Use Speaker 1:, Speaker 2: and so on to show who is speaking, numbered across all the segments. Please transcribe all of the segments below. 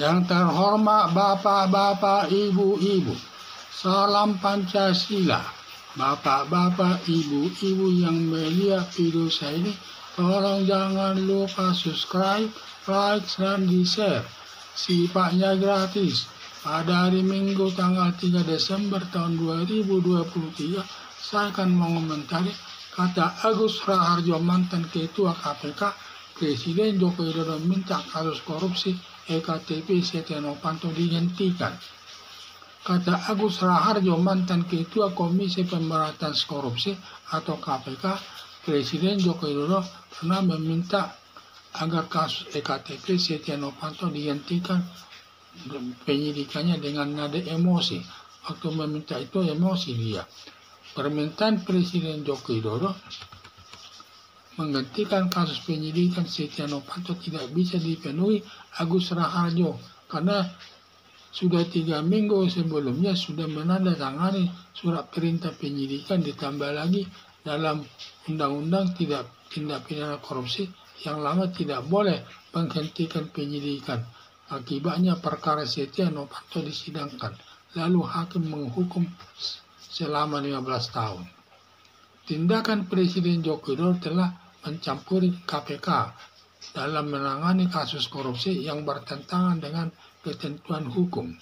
Speaker 1: Yang terhormat Bapak-Bapak, Ibu-Ibu, salam Pancasila. Bapak-bapak, ibu-ibu yang melihat video saya ini, tolong jangan lupa subscribe, like, dan di-share. Sifatnya gratis. Pada hari Minggu tanggal 3 Desember tahun 2023, saya akan mengomentari kata Agus Raharjo, mantan Ketua KPK, Presiden Joko Widodo minta kasus korupsi EKTP Setia Novanto dihentikan. Kata Agus Raharjo, mantan Ketua Komisi Pemberantasan Korupsi atau KPK, Presiden Joko Widodo pernah meminta agar kasus EKTP Setia Novanto dihentikan penyidikannya dengan nada emosi. Waktu meminta itu emosi dia. Permintaan Presiden Joko Widodo menghentikan kasus penyidikan Setia Novanto tidak bisa dipenuhi Agus Raharjo karena sudah 3 minggu sebelumnya sudah menandatangani surat perintah penyidikan, ditambah lagi dalam undang-undang tindak pidana korupsi yang lama tidak boleh menghentikan penyidikan. Akibatnya perkara Setia Novanto disidangkan, lalu hakim menghukum selama 15 tahun. Tindakan Presiden Joko Widodo telah mencampuri KPK dalam menangani kasus korupsi yang bertentangan dengan ketentuan hukum.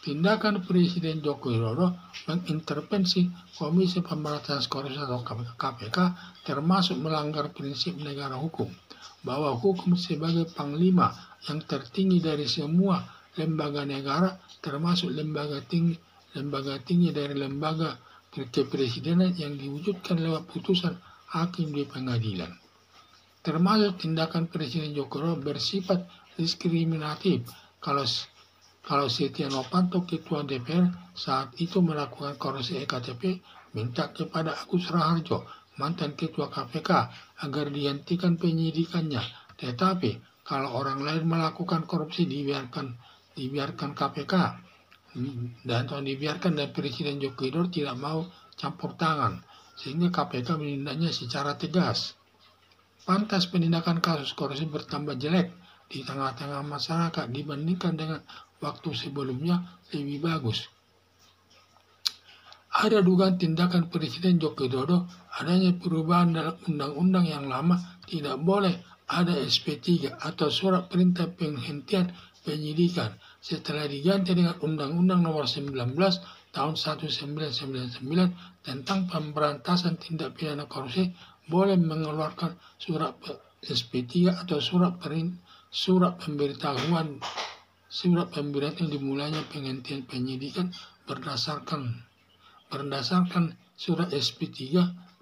Speaker 1: Tindakan Presiden Joko Widodo mengintervensi Komisi Pemberantasan Korupsi atau KPK termasuk melanggar prinsip negara hukum, bahwa hukum sebagai panglima yang tertinggi dari semua lembaga negara, termasuk lembaga tinggi dari lembaga kepresidenan yang diwujudkan lewat putusan hakim di pengadilan. Termasuk tindakan Presiden Joko Widodo bersifat diskriminatif kalau Setia Novanto, Ketua DPR saat itu melakukan korupsi EKTP, minta kepada Agus Raharjo, mantan Ketua KPK, agar dihentikan penyidikannya. Tetapi kalau orang lain melakukan korupsi dibiarkan KPK dan Presiden Joko Widodo tidak mau campur tangan, sehingga KPK menindaknya secara tegas. Pantas penindakan kasus korupsi bertambah jelek di tengah-tengah masyarakat dibandingkan dengan waktu sebelumnya lebih bagus. Ada dugaan tindakan Presiden Joko Widodo adanya perubahan dalam undang-undang yang lama, tidak boleh ada SP3 atau surat perintah penghentian penyidikan setelah diganti dengan Undang-Undang Nomor 19 tahun 1999 tentang pemberantasan tindak pidana korupsi, boleh mengeluarkan surat SP3 atau surat pemberitahuan dimulainya penghentian penyidikan berdasarkan surat SP3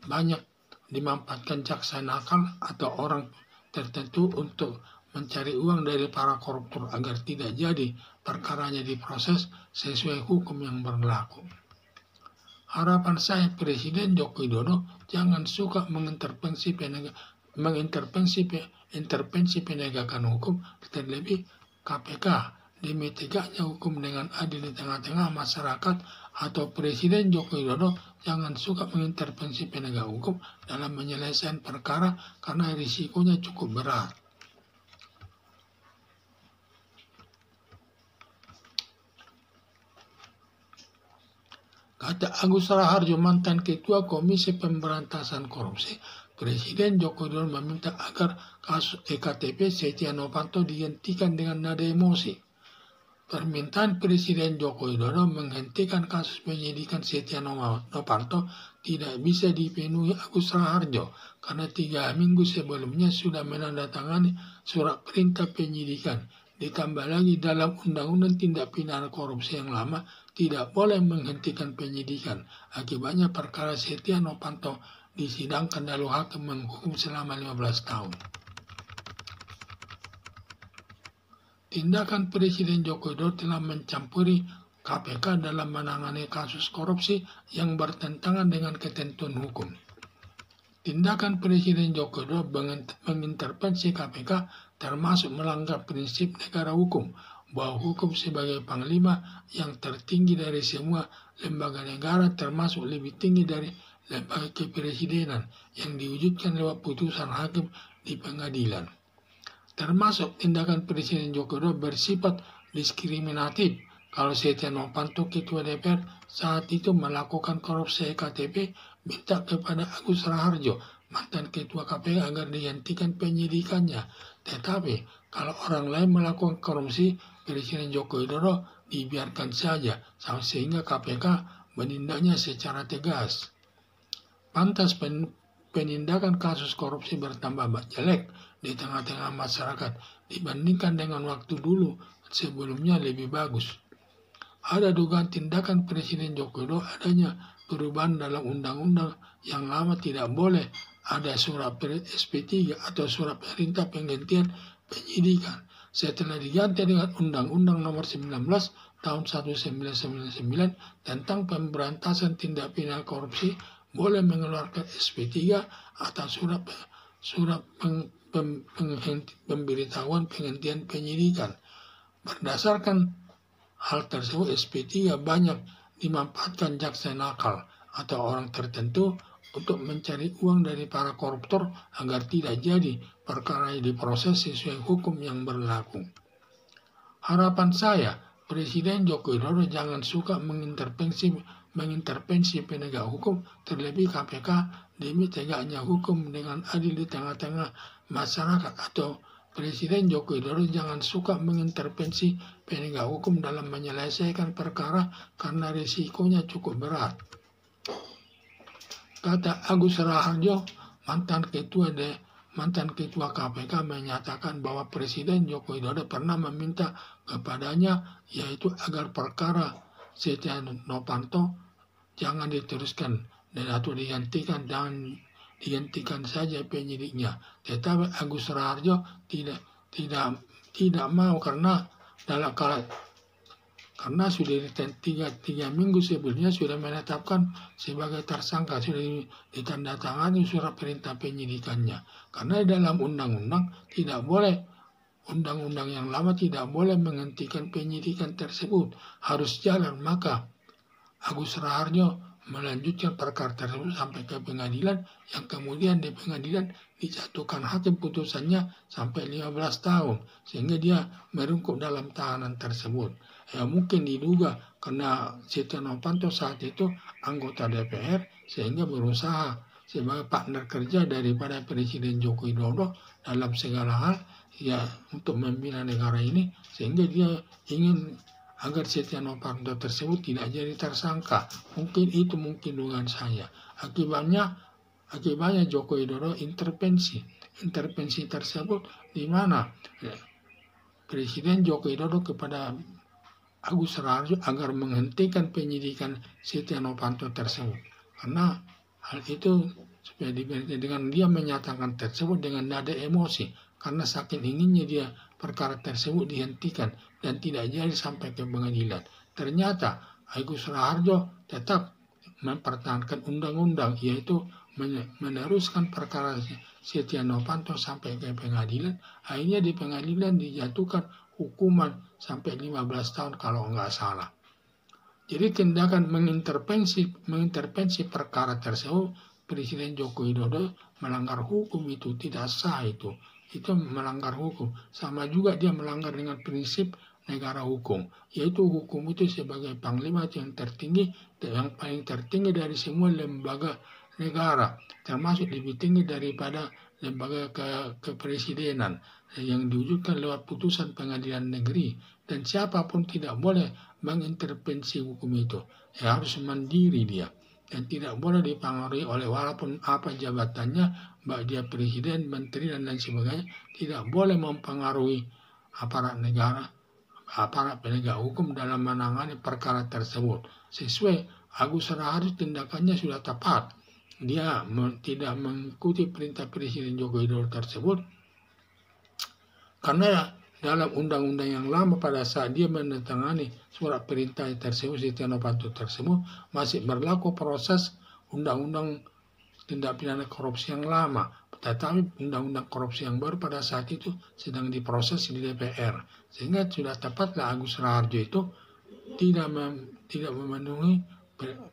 Speaker 1: banyak dimanfaatkan jaksa nakal atau orang tertentu untuk mencari uang dari para koruptor agar tidak jadi perkaranya diproses sesuai hukum yang berlaku. Harapan saya Presiden Joko Widodo jangan suka mengintervensi penegakan hukum, terlebih KPK, demi tegaknya hukum dengan adil di tengah-tengah masyarakat, atau Presiden Joko Widodo jangan suka mengintervensi penegak hukum dalam menyelesaikan perkara karena risikonya cukup berat. Kata Agus Raharjo, mantan Ketua Komisi Pemberantasan Korupsi, Presiden Joko Widodo meminta agar kasus EKTP Setia Novanto dihentikan dengan nada emosi. Permintaan Presiden Joko Widodo menghentikan kasus penyidikan Setia Novanto tidak bisa dipenuhi Agus Raharjo karena 3 minggu sebelumnya sudah menandatangani surat perintah penyidikan. Ditambah lagi dalam Undang-Undang Tindak Pidana Korupsi yang lama tidak boleh menghentikan penyidikan. Akibatnya perkara Setia Novanto disidangkan lalu hakim menghukum selama 15 tahun. Tindakan Presiden Joko Widodo telah mencampuri KPK dalam menangani kasus korupsi yang bertentangan dengan ketentuan hukum. Tindakan Presiden Joko Widodo mengintervensi KPK termasuk melanggar prinsip negara hukum, bahwa hukum sebagai panglima yang tertinggi dari semua lembaga negara, termasuk lebih tinggi dari lembaga kepresidenan yang diwujudkan lewat putusan hakim di pengadilan. termasuk tindakan Presiden Joko Widodo bersifat diskriminatif. Kalau Setia Novanto Ketua DPR saat itu melakukan korupsi EKTP, minta kepada Agus Raharjo, mantan Ketua KPK, agar dihentikan penyidikannya. Tetapi kalau orang lain melakukan korupsi, Presiden Joko Widodo dibiarkan saja, sehingga KPK menindaknya secara tegas. Pantas penindakan kasus korupsi bertambah jelek di tengah-tengah masyarakat dibandingkan dengan waktu dulu sebelumnya lebih bagus. Ada dugaan tindakan Presiden Joko Widodo adanya perubahan dalam undang-undang yang lama, tidak boleh ada surat SP3 atau surat perintah penghentian penyidikan. Setelah diganti dengan Undang-Undang Nomor 19 tahun 1999 tentang pemberantasan tindak pidana korupsi, boleh mengeluarkan SP3 atau surat pemberitahuan penghentian penyidikan. Berdasarkan hal tersebut, SP3 banyak dimanfaatkan jaksa nakal atau orang tertentu untuk mencari uang dari para koruptor agar tidak jadi perkara diproses sesuai hukum yang berlaku. Harapan saya, Presiden Joko Widodo jangan suka mengintervensi penegak hukum, terlebih KPK, demi tegaknya hukum dengan adil di tengah-tengah masyarakat. Atau Presiden Joko Widodo jangan suka mengintervensi penegak hukum dalam menyelesaikan perkara karena risikonya cukup berat. Kata Agus Raharjo, mantan ketua KPK, menyatakan bahwa Presiden Joko Widodo pernah meminta kepadanya, yaitu agar perkara Setia Novanto jangan diteruskan dan atau dihentikan saja penyidiknya. Tetapi Agus Raharjo tidak mau karena sudah 3 minggu sebelumnya sudah menetapkan sebagai tersangka, sudah ditandatangani surat perintah penyidikannya. Karena dalam undang-undang tidak boleh, undang-undang yang lama tidak boleh menghentikan penyidikan tersebut, harus jalan. Maka Agus Raharjo melanjutkan perkara tersebut sampai ke pengadilan, yang kemudian di pengadilan dijatuhkan hakim putusannya sampai 15 tahun, sehingga dia merungkuk dalam tahanan tersebut. Ya mungkin diduga karena Setia Novanto saat itu anggota DPR, sehingga berusaha sebagai partner kerja daripada Presiden Joko Widodo dalam segala hal, ya untuk membina negara ini, sehingga dia ingin agar Setia Novanto tersebut tidak jadi tersangka. Mungkin dugaan saya. Akibatnya Joko Widodo intervensi tersebut, di mana Presiden Joko Widodo kepada Agus Raharjo agar menghentikan penyidikan Setia Novanto tersebut. Karena hal itu supaya dengan dia menyatakan tersebut dengan nada emosi, karena saking inginnya dia perkara tersebut dihentikan dan tidak jadi sampai ke pengadilan. Ternyata Agus Raharjo tetap mempertahankan undang-undang, yaitu meneruskan perkara Setia Novanto sampai ke pengadilan. Akhirnya di pengadilan dijatuhkan hukuman sampai 15 tahun kalau enggak salah. Jadi tindakan mengintervensi perkara tersebut, Presiden Joko Widodo melanggar hukum, itu tidak sah, itu melanggar hukum. Sama juga dia melanggar dengan prinsip negara hukum, yaitu hukum itu sebagai panglima yang tertinggi, yang paling tertinggi dari semua lembaga negara, termasuk lebih tinggi daripada lembaga kepresidenan yang diwujudkan lewat putusan pengadilan negeri. Dan siapapun tidak boleh mengintervensi hukum itu, harus mandiri dia, dan tidak boleh dipengaruhi oleh walaupun apa jabatannya, baik dia presiden, menteri, dan lain sebagainya, tidak boleh mempengaruhi aparat negara, aparat penegak hukum dalam menangani perkara tersebut. Sesuai Agus Raharjo, tindakannya sudah tepat. Dia tidak mengikuti perintah Presiden Joko Widodo tersebut, karena dalam undang-undang yang lama pada saat dia menandatangani surat perintah tersebut, Setia Novanto tersebut, masih berlaku proses undang-undang tindak pidana korupsi yang lama. Tetapi undang-undang korupsi yang baru pada saat itu sedang diproses di DPR, sehingga sudah tepatlah Agus Raharjo itu tidak memenuhi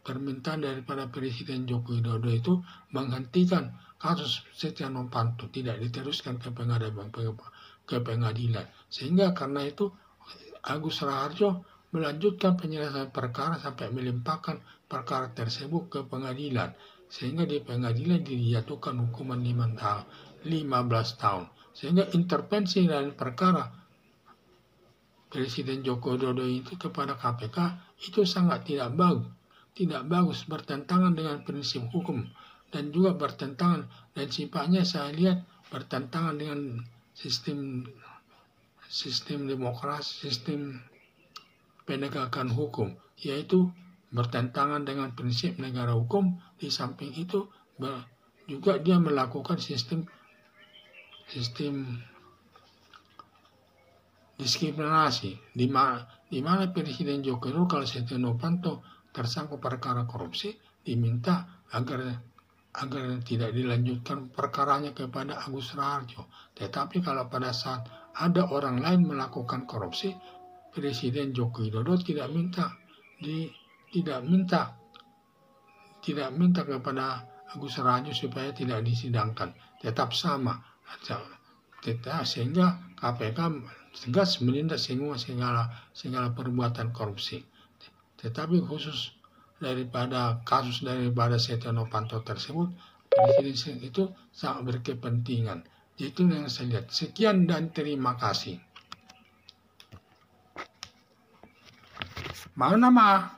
Speaker 1: permintaan daripada Presiden Joko Widodo itu menghentikan kasus Setia Novanto, tidak diteruskan ke ke pengadilan. Sehingga karena itu Agus Raharjo melanjutkan penyelesaian perkara sampai melimpahkan perkara tersebut ke pengadilan. Sehingga di pengadilan dijatuhkan hukuman 15 tahun. Sehingga intervensi dalam perkara Presiden Joko Widodo itu kepada KPK itu sangat tidak bagus, bertentangan dengan prinsip hukum dan juga bertentangan dan sifatnya saya lihat bertentangan dengan sistem demokrasi, sistem penegakan hukum, yaitu bertentangan dengan prinsip negara hukum. Di samping itu juga dia melakukan sistem diskriminasi di mana Presiden Joko Widodo kalau Setia Novanto tersangkut perkara korupsi diminta agar tidak dilanjutkan perkaranya kepada Agus Raharjo. Tetapi kalau pada saat ada orang lain melakukan korupsi, Presiden Joko Widodo tidak minta kepada Agus Raharjo supaya tidak disidangkan, tetap sama. Sehingga KPK tegas menindak segala perbuatan korupsi. Tetapi khusus kasus daripada Setia Novanto tersebut, Presiden itu sangat berkepentingan. Itu yang saya lihat. Sekian dan terima kasih. Mau nama?